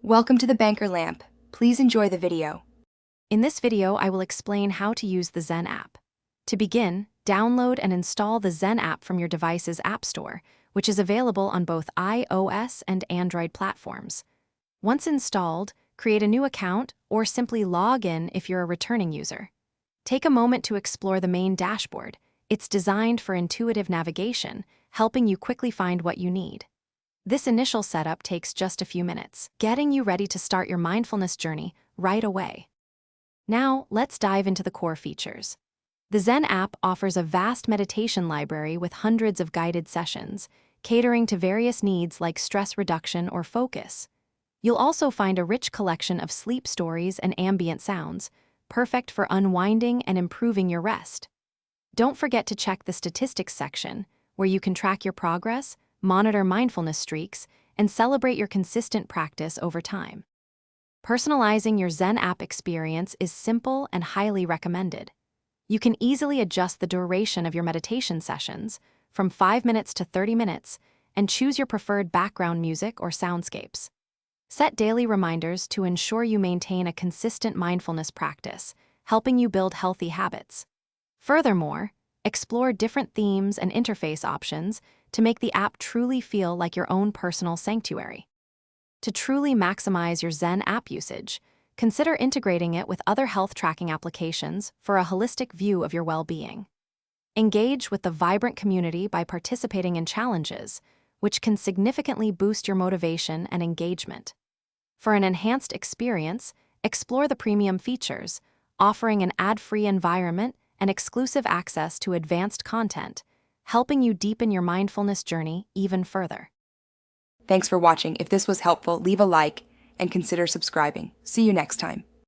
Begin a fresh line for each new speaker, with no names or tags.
Welcome to the Banker Lamp. Please enjoy the video.
In this video, I will explain how to use the Zen app. To begin, download and install the Zen app from your device's App Store, which is available on both iOS and Android platforms. Once installed, create a new account or simply log in if you're a returning user. Take a moment to explore the main dashboard. It's designed for intuitive navigation, helping you quickly find what you need. This initial setup takes just a few minutes, getting you ready to start your mindfulness journey right away. Now, let's dive into the core features. The Zen app offers a vast meditation library with hundreds of guided sessions, catering to various needs like stress reduction or focus. You'll also find a rich collection of sleep stories and ambient sounds, perfect for unwinding and improving your rest. Don't forget to check the statistics section, where you can track your progress, monitor mindfulness streaks, and celebrate your consistent practice over time. Personalizing your Zen app experience is simple and highly recommended. You can easily adjust the duration of your meditation sessions, from 5 minutes to 30 minutes, and choose your preferred background music or soundscapes. Set daily reminders to ensure you maintain a consistent mindfulness practice, helping you build healthy habits. Furthermore, explore different themes and interface options to make the app truly feel like your own personal sanctuary. To truly maximize your Zen app usage, consider integrating it with other health tracking applications for a holistic view of your well-being. Engage with the vibrant community by participating in challenges, which can significantly boost your motivation and engagement. For an enhanced experience, explore the premium features, offering an ad-free environment and exclusive access to advanced content, helping you deepen your mindfulness journey even further.
Thanks for watching. If this was helpful, leave a like and consider subscribing. See you next time.